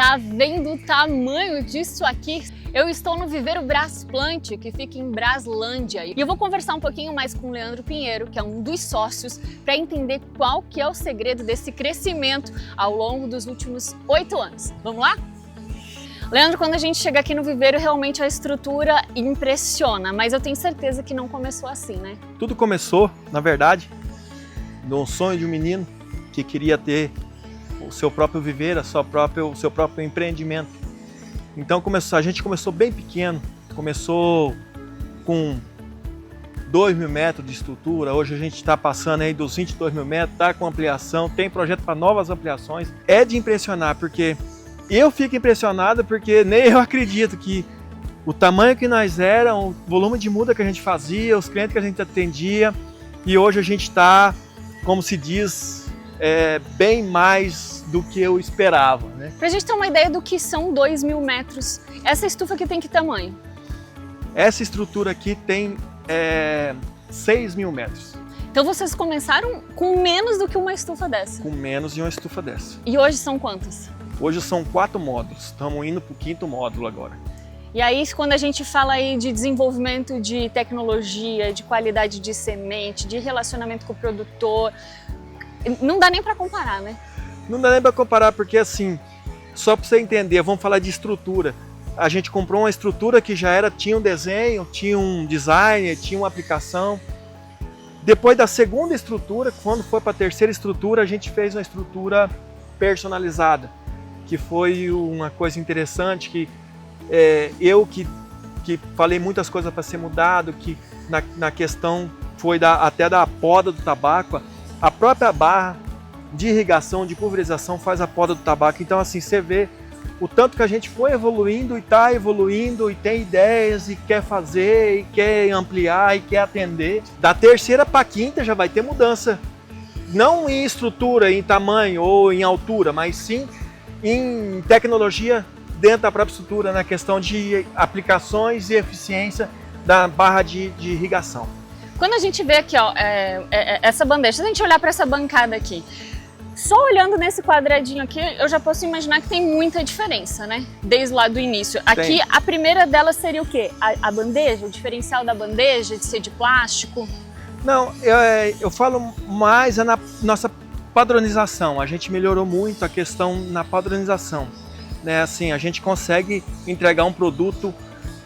Tá vendo o tamanho disso aqui? Eu estou no Viveiro Brasplante, que fica em Braslândia. E eu vou conversar um pouquinho mais com o Leandro Pinheiro, que é um dos sócios, para entender qual que é o segredo desse crescimento ao longo dos últimos 8 anos. Vamos lá? Leandro, quando a gente chega aqui no Viveiro, realmente a estrutura impressiona, mas eu tenho certeza que não começou assim, né? Tudo começou, na verdade, no sonho de um menino que queria ter o seu próprio viveiro, o seu próprio empreendimento. Então a gente começou bem pequeno, começou com 2.000 metros de estrutura, hoje a gente está passando aí dos 22.000 metros, está com ampliação, tem projeto para novas ampliações. É de impressionar, porque eu fico impressionado porque nem eu acredito que o tamanho que nós éramos, o volume de muda que a gente fazia, os clientes que a gente atendia, e hoje a gente está, como se diz, bem mais do que eu esperava, né? Pra gente ter uma ideia do que são 2.000 metros, essa estufa aqui tem que tamanho? Essa estrutura aqui tem 6.000 metros. Então vocês começaram com menos do que uma estufa dessa? Com menos de uma estufa dessa. E hoje são quantas? Hoje são 4 módulos, estamos indo para o 5º módulo agora. E aí, quando a gente fala aí de desenvolvimento de tecnologia, de qualidade de semente, de relacionamento com o produtor, não dá nem para comparar, né? Não dá nem para comparar, porque assim, só para você entender, vamos falar de estrutura. A gente comprou uma estrutura que tinha um desenho, tinha um design, tinha uma aplicação. Depois da segunda estrutura, quando foi para a terceira estrutura, a gente fez uma estrutura personalizada, que foi uma coisa interessante, que eu que falei muitas coisas para ser mudado, que na questão foi até da poda do tabaco, a própria barra de irrigação, de pulverização faz a poda do tabaco. Então assim, você vê o tanto que a gente foi evoluindo e está evoluindo e tem ideias e quer fazer e quer ampliar e quer atender. Da terceira para a quinta já vai ter mudança, não em estrutura, em tamanho ou em altura, mas sim em tecnologia dentro da própria estrutura, na questão de aplicações e eficiência da barra de irrigação. Quando a gente vê aqui, ó, essa bandeja, se a gente olhar para essa bancada aqui, só olhando nesse quadradinho aqui, eu já posso imaginar que tem muita diferença, né? Desde lá do início. Aqui, a primeira delas seria o quê? A bandeja, o diferencial da bandeja, de ser de plástico? Não, eu falo mais na nossa padronização. A gente melhorou muito a questão na padronização, né? Assim, a gente consegue entregar um produto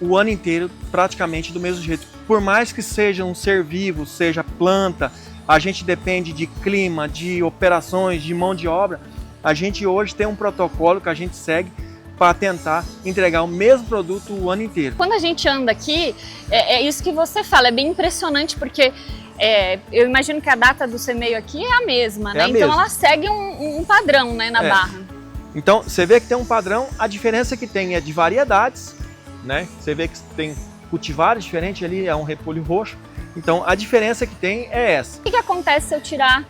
o ano inteiro praticamente do mesmo jeito. Por mais que seja um ser vivo, seja planta, a gente depende de clima, de operações, de mão de obra. A gente hoje tem um protocolo que a gente segue para tentar entregar o mesmo produto o ano inteiro. Quando a gente anda aqui, é isso que você fala, é bem impressionante, porque eu imagino que a data do semeio aqui é a mesma, né? Então ela segue um padrão, né, na barra. Então você vê que tem um padrão, a diferença que tem é de variedades, né? Você vê que tem cultivares diferentes ali, é um repolho roxo. Então a diferença que tem é essa. O que acontece se eu tirar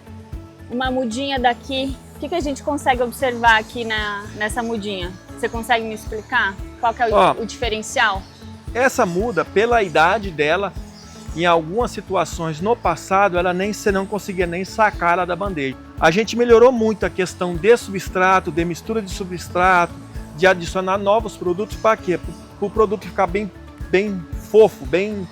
uma mudinha daqui? O que a gente consegue observar aqui nessa mudinha? Você consegue me explicar qual que é o diferencial? Essa muda, pela idade dela, em algumas situações no passado, você não conseguia nem sacar ela da bandeja. A gente melhorou muito a questão de substrato, de mistura de substrato, de adicionar novos produtos. Para quê? Para o produto ficar bem fofo, bem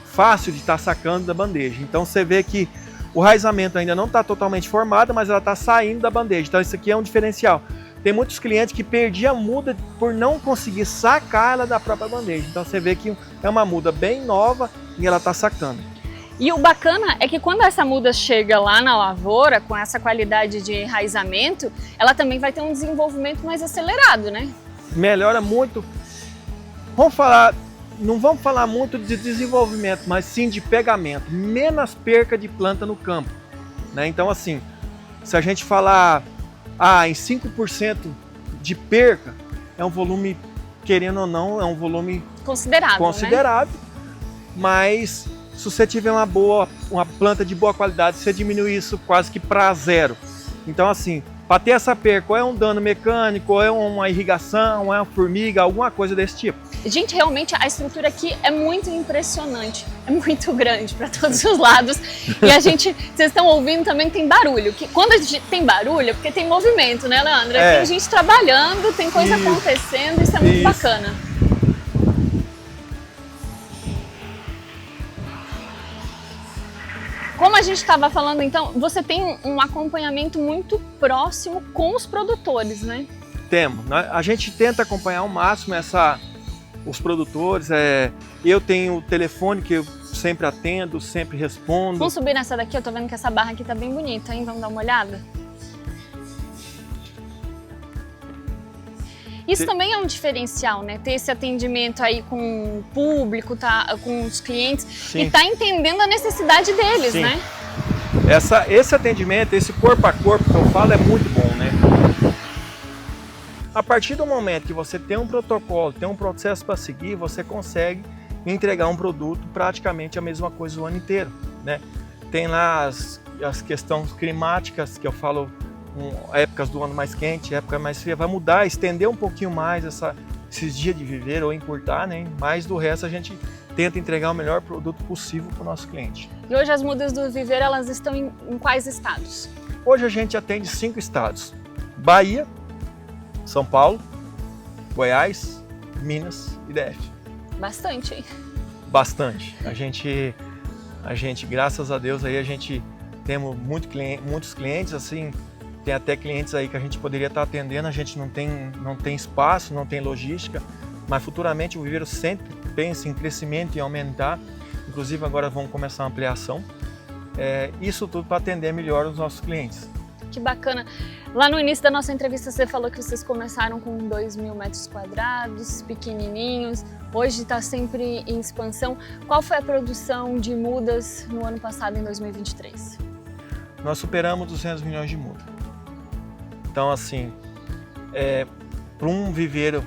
fácil de estar sacando da bandeja. Então você vê que o raizamento ainda não está totalmente formado, mas ela está saindo da bandeja. Então isso aqui é um diferencial. Tem muitos clientes que perdiam a muda por não conseguir sacar ela da própria bandeja. Então você vê que é uma muda bem nova e ela está sacando. E o bacana é que quando essa muda chega lá na lavoura, com essa qualidade de enraizamento, ela também vai ter um desenvolvimento mais acelerado, né? Melhora muito. Não vamos falar muito de desenvolvimento, mas sim de pegamento. Menos perca de planta no campo, né? Então assim, se a gente falar em 5% de perca, é um volume, querendo ou não, é um volume considerável, né? Mas se você tiver uma planta de boa qualidade, você diminui isso quase que para zero. Então assim, para ter essa perca, ou é um dano mecânico, ou é uma irrigação, ou é uma formiga, alguma coisa desse tipo. Gente, realmente a estrutura aqui é muito impressionante, é muito grande para todos os lados. E a gente, vocês estão ouvindo também que tem barulho. Que quando a gente tem barulho é porque tem movimento, né, Leandro? Tem gente trabalhando, tem coisa acontecendo, isso é muito bacana. Como a gente estava falando, então, você tem um acompanhamento muito próximo com os produtores, né? Temos. A gente tenta acompanhar ao máximo os produtores. Eu tenho o telefone que eu sempre atendo, sempre respondo. Vamos subir nessa daqui, eu tô vendo que essa barra aqui tá bem bonita, hein? Vamos dar uma olhada? Isso também é um diferencial, né? Ter esse atendimento aí com o público, com os clientes. Sim. E tá entendendo a necessidade deles, sim, né? Esse atendimento, esse corpo a corpo que eu falo é muito bom, né? A partir do momento que você tem um protocolo, tem um processo para seguir, você consegue entregar um produto praticamente a mesma coisa o ano inteiro, né? Tem lá as questões climáticas que eu falo, épocas do ano mais quente, época mais fria, vai mudar, estender um pouquinho mais esses dias de viver ou encurtar, né? Mas do resto a gente tenta entregar o melhor produto possível para o nosso cliente. E hoje as mudas do viveiro, elas estão em quais estados? Hoje a gente atende 5 estados: Bahia, São Paulo, Goiás, Minas e DF. Bastante, hein? Bastante. A gente, graças a Deus, aí a gente temos muitos clientes, assim, tem até clientes aí que a gente poderia estar atendendo, a gente não tem espaço, não tem logística, mas futuramente o viveiro sempre pensa em crescimento e aumentar. Inclusive agora vamos começar a ampliação. Isso tudo para atender melhor os nossos clientes. Que bacana. Lá no início da nossa entrevista você falou que vocês começaram com 2.000 metros quadrados, pequenininhos. Hoje está sempre em expansão. Qual foi a produção de mudas no ano passado, em 2023? Nós superamos 200 milhões de mudas. Então, assim, para um viveiro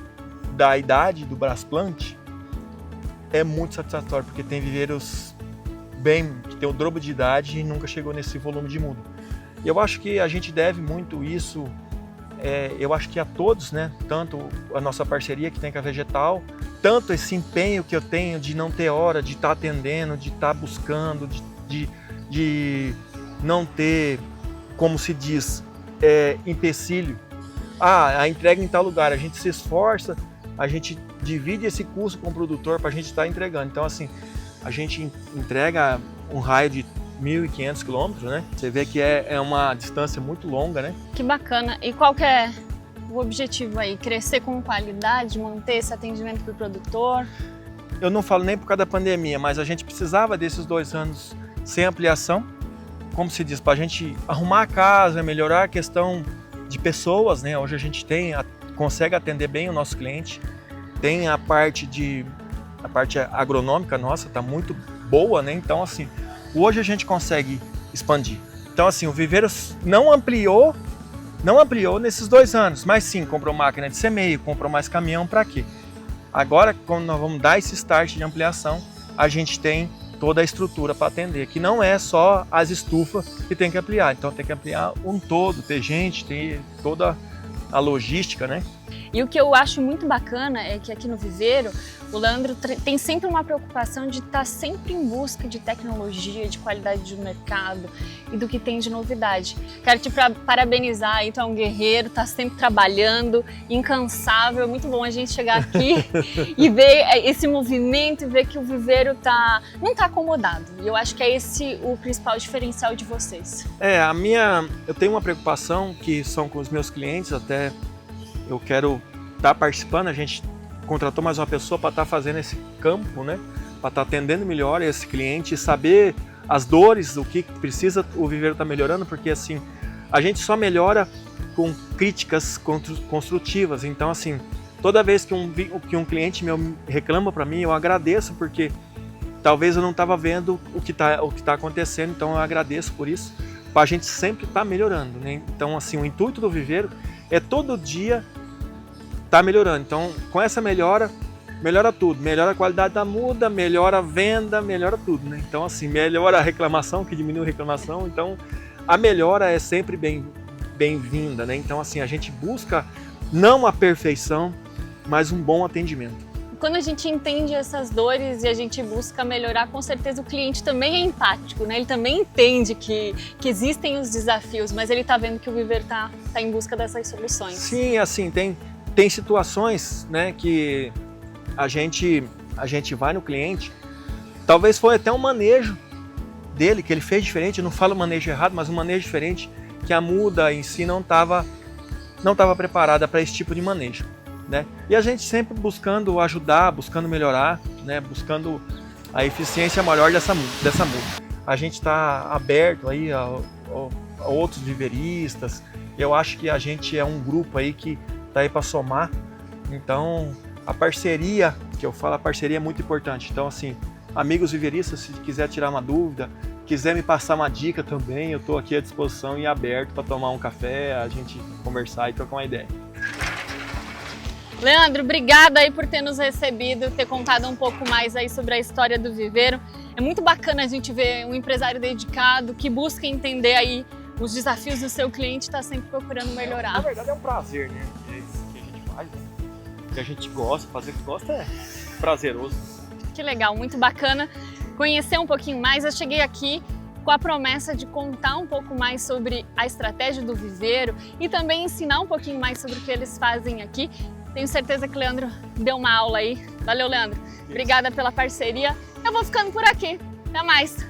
da idade do Brasplant, é muito satisfatório, porque tem viveiros que tem o dobro de idade e nunca chegou nesse volume de muda. E eu acho que a gente deve muito isso, eu acho que a todos, né? Tanto a nossa parceria que tem com a Vegetal, tanto esse empenho que eu tenho de não ter hora, de estar atendendo, de estar buscando, de não ter, como se diz, empecilho. A entrega em tal lugar, a gente se esforça, a gente divide esse custo com o produtor para a gente estar entregando. Então, assim, a gente entrega um raio de 1.500 quilômetros, né? Você vê que é uma distância muito longa, né? Que bacana. E qual que é o objetivo aí? Crescer com qualidade, manter esse atendimento para o produtor? Eu não falo nem por causa da pandemia, mas a gente precisava desses 2 anos sem ampliação, como se diz, para a gente arrumar a casa, melhorar a questão de pessoas, né? Hoje a gente consegue atender bem o nosso cliente, tem a parte agronômica nossa, está muito boa, né? Então, assim, hoje a gente consegue expandir. Então, assim, o viveiro não ampliou nesses 2 anos, mas sim, comprou máquina de semeio, comprou mais caminhão, para quê? Agora, quando nós vamos dar esse start de ampliação, a gente tem toda a estrutura para atender, que não é só as estufas que tem que ampliar, então tem que ampliar um todo, ter gente, ter toda a logística, né? E o que eu acho muito bacana é que aqui no viveiro, o Leandro tem sempre uma preocupação de estar sempre em busca de tecnologia, de qualidade de mercado e do que tem de novidade. Quero te parabenizar, aí tu é um guerreiro, tá sempre trabalhando, incansável. É muito bom a gente chegar aqui e ver esse movimento e ver que o viveiro não tá acomodado. E eu acho que é esse o principal diferencial de vocês. Eu tenho uma preocupação que são com os meus clientes, até eu quero estar participando, a gente contratou mais uma pessoa para estar fazendo esse campo, né? Para estar atendendo melhor esse cliente, saber as dores, o que precisa o viveiro estar melhorando, porque assim, a gente só melhora com críticas construtivas. Então, assim, toda vez que um cliente meu reclama para mim, eu agradeço, porque talvez eu não estava vendo o que tá acontecendo, então eu agradeço por isso, para a gente sempre estar melhorando, né? Então, assim, o intuito do viveiro é todo dia tá melhorando. Então, com essa melhora tudo. Melhora a qualidade da muda, melhora a venda, melhora tudo, né? Então, assim, melhora a reclamação, que diminui a reclamação. Então, a melhora é sempre bem-vinda, né? Então assim, a gente busca não a perfeição, mas um bom atendimento. Quando a gente entende essas dores e a gente busca melhorar, com certeza o cliente também é empático, né? Ele também entende que existem os desafios, mas ele está vendo que o Viver tá em busca dessas soluções. Sim, assim, tem situações, né, que a gente vai no cliente, talvez foi até um manejo dele, que ele fez diferente, eu não falo manejo errado, mas um manejo diferente, que a muda em si não estava preparada para esse tipo de manejo, né? E a gente sempre buscando ajudar, buscando melhorar, né? Buscando a eficiência maior dessa muda. A gente está aberto aí a outros viveristas. Eu acho que a gente é um grupo aí que está aí para somar. Então, a parceria, que eu falo, a parceria é muito importante. Então, assim, amigos viveristas, se quiser tirar uma dúvida, quiser me passar uma dica também, eu estou aqui à disposição e aberto para tomar um café, a gente conversar e trocar uma ideia. Leandro, obrigada aí por ter nos recebido, ter contado um pouco mais aí sobre a história do Viveiro. É muito bacana a gente ver um empresário dedicado que busca entender aí os desafios do seu cliente, está sempre procurando melhorar. Na verdade é um prazer, né? É isso que a gente faz, né? Que a gente gosta, fazer o que gosta é prazeroso. Que legal, muito bacana conhecer um pouquinho mais. Eu cheguei aqui com a promessa de contar um pouco mais sobre a estratégia do Viveiro e também ensinar um pouquinho mais sobre o que eles fazem aqui. Tenho certeza que o Leandro deu uma aula aí. Valeu, Leandro. Obrigada pela parceria. Eu vou ficando por aqui. Até mais.